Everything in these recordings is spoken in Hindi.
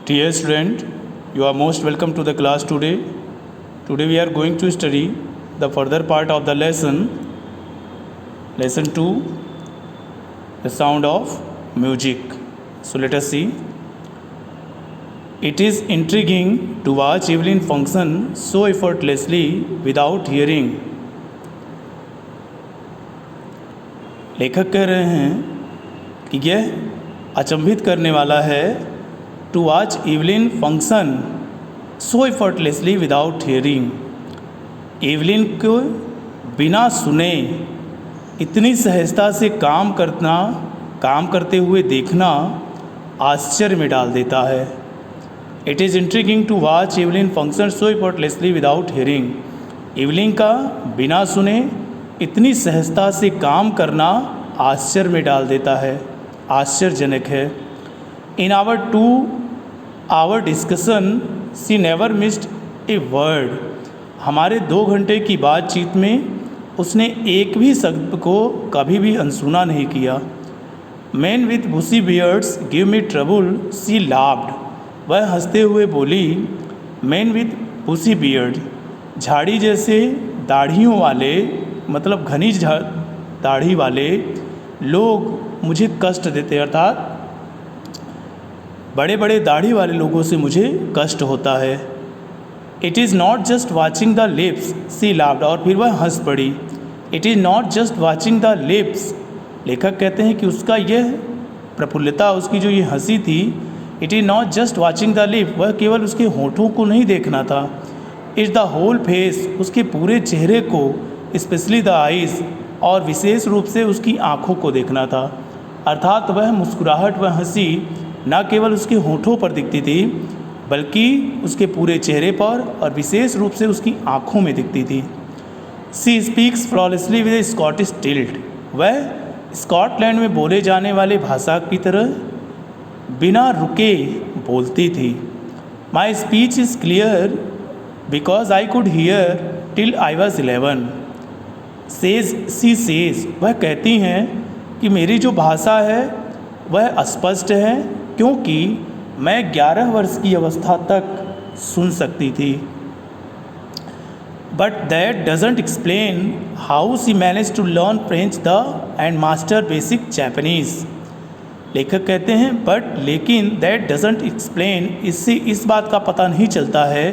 Dear student, you are most welcome to the class today. Today we are going to study the further part of the lesson 2, the sound of music. So let us see. It is intriguing to watch Evelyn function so effortlessly without hearing. लेखक कह रहे हैं कि यह अचंभित करने वाला है to watch Evelyn function so effortlessly without hearing. Evelyn को बिना सुने इतनी सहजता से काम करते हुए देखना आश्चर्य में डाल देता है। It is intriguing to watch Evelyn function so effortlessly without hearing. Evelyn का बिना सुने इतनी सहजता से काम करना आश्चर्य में डाल देता है, आश्चर्यजनक है। In our discussion she never missed a word. हमारे 2 घंटे की बातचीत में उसने एक भी शब्द को कभी भी अनसुना नहीं किया। Man with bushy beards give me trouble she laughed. वह हंसते हुए बोली, मैन विथ बुशी बियर्ड, झाड़ी जैसे दाढ़ियों वाले, मतलब घनी दाढ़ी वाले लोग मुझे कष्ट देते, अर्थात बड़े बड़े दाढ़ी वाले लोगों से मुझे कष्ट होता है। It is not just watching the lips she laughed, और फिर वह हंस पड़ी। It is not just watching the lips, लेखक कहते हैं कि उसका यह प्रफुल्लता, उसकी जो ये हंसी थी, it is not just watching the lip, वह केवल उसके होठों को नहीं देखना था। इट्स द होल फेस, उसके पूरे चेहरे को, स्पेशली द आइज़, और विशेष रूप से उसकी आँखों को देखना था। अर्थात वह मुस्कुराहट, वह हंसी न केवल उसके होठों पर दिखती थी बल्कि उसके पूरे चेहरे पर और विशेष रूप से उसकी आँखों में दिखती थी। She speaks flawlessly with a Scottish tilt, वह स्कॉटलैंड में बोले जाने वाले भाषा की तरह बिना रुके बोलती थी। My speech is clear because I could hear till I was 11। Says, वह कहती हैं कि मेरी जो भाषा है वह स्पष्ट है क्योंकि मैं 11 वर्ष की अवस्था तक सुन सकती थी। But that doesn't explain how she manage to learn French and master basic Japanese. लेखक कहते हैं लेकिन दैट डजेंट एक्सप्लेन, इससे इस बात का पता नहीं चलता है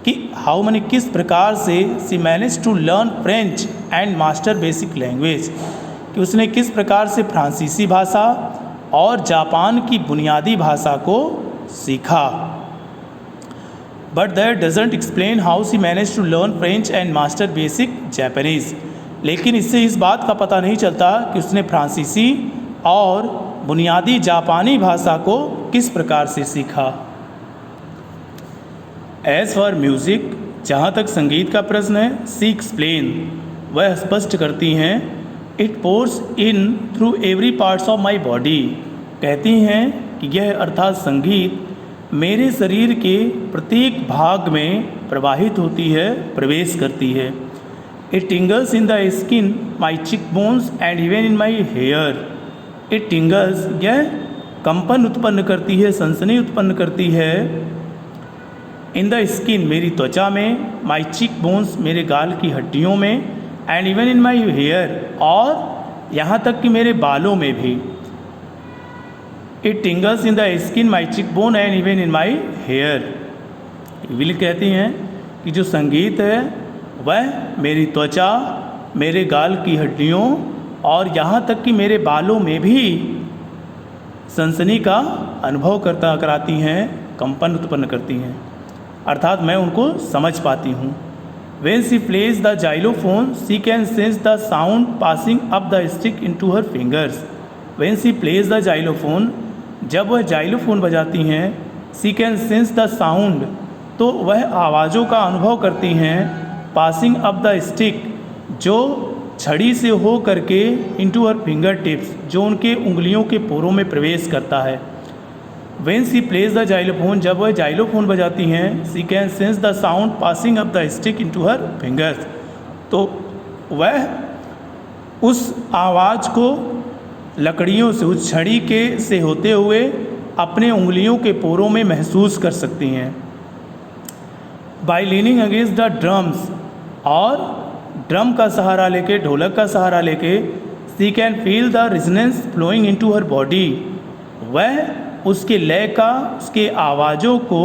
कि हाउ मैंने किस प्रकार से she manage to learn French and master basic language, कि उसने किस प्रकार से फ्रांसीसी भाषा और जापान की बुनियादी भाषा को सीखा। But that doesn't explain how she manage to learn French and master basic Japanese, लेकिन इससे इस बात का पता नहीं चलता कि उसने फ्रांसीसी और बुनियादी जापानी भाषा को किस प्रकार से सीखा। एज़ फॉर म्यूज़िक, जहाँ तक संगीत का प्रश्न है, सी एक्सप्लेन, वह स्पष्ट करती हैं, it pores in through every parts of my body, कहती हैं कि यह अर्थात संगीत मेरे शरीर के प्रत्येक भाग में प्रवाहित होती है, प्रवेश करती है। It tingles in the skin my cheek bones and even in my hair. It tingles, यह कंपन उत्पन्न करती है, सनसनी उत्पन्न करती है, इन द स्किन, मेरी त्वचा में, माई चिक बोन्स, मेरे गाल की हड्डियों में, and even in my hair, और यहाँ तक कि मेरे बालों में भी। It tingles in the skin my cheek bone and even in my hair. विल कहती हैं कि जो संगीत है वह मेरी त्वचा, मेरे गाल की हड्डियों और यहाँ तक कि मेरे बालों में भी सनसनी का अनुभव कराती हैं, कंपन उत्पन्न करती हैं, अर्थात मैं उनको समझ पाती हूँ। When she plays the xylophone, she can sense the sound passing up the stick into her fingers. When she plays the xylophone, जब वह जाइलोफोन बजाती हैं, she can sense the sound, तो वह आवाज़ों का अनुभव करती हैं, passing up the stick, जो छड़ी से हो करके into her fingertips, जो उनके उंगलियों के पोरों में प्रवेश करता है। When she plays the xylophone, जब वह जाइलोफोन बजाती हैं, she can sense the sound passing up the stick into her fingers, तो वह उस आवाज़ को लकड़ियों से, उस छड़ी के से होते हुए अपने उंगलियों के पोरों में महसूस कर सकती हैं। By leaning against the drums, और ड्रम का सहारा लेके, ढोलक का सहारा लेके, she can feel the resonance flowing into her body, वह उसके लय का, उसके आवाज़ों को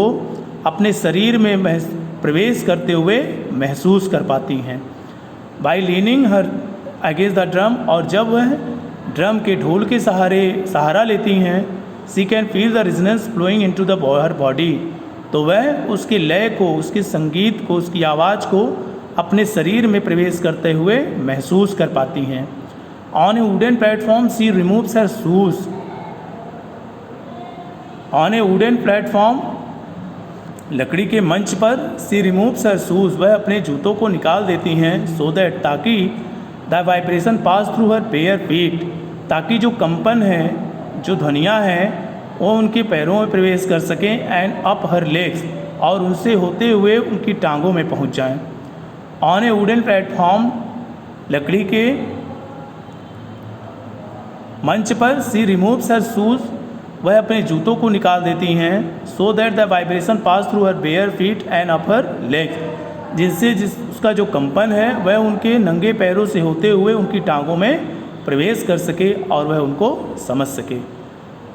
अपने शरीर में प्रवेश करते हुए महसूस कर पाती हैं। By leaning her against the drum, और जब वह ड्रम के ढोल के सहारा लेती हैं, she can feel the resonance flowing into the her body, तो वह उसके लय को, उसके संगीत को, उसकी आवाज़ को अपने शरीर में प्रवेश करते हुए महसूस कर पाती हैं। On A wooden platform she removes her shoes, on A wooden platform, लकड़ी के मंच पर, शी रिमूव्स हर शूज, वह अपने जूतों को निकाल देती हैं, सो दैट, ताकि the vibration pass through her bare feet, ताकि जो कंपन है, जो ध्वनियाँ हैं, वो उनके पैरों में प्रवेश कर सकें, एंड अप हर लेग्स, और उनसे होते हुए उनकी टांगों में पहुंच जाएं। ऑन ए वुडन प्लेटफॉर्म, लकड़ी के मंच पर, सी रिमूव्स हर शूज, वह अपने जूतों को निकाल देती हैं, so that the vibration pass through her bare feet and up her legs, जिससे उसका जो कंपन है वह उनके नंगे पैरों से होते हुए उनकी टांगों में प्रवेश कर सके और वह उनको समझ सके।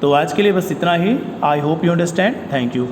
तो आज के लिए बस इतना ही। I hope you understand. Thank you.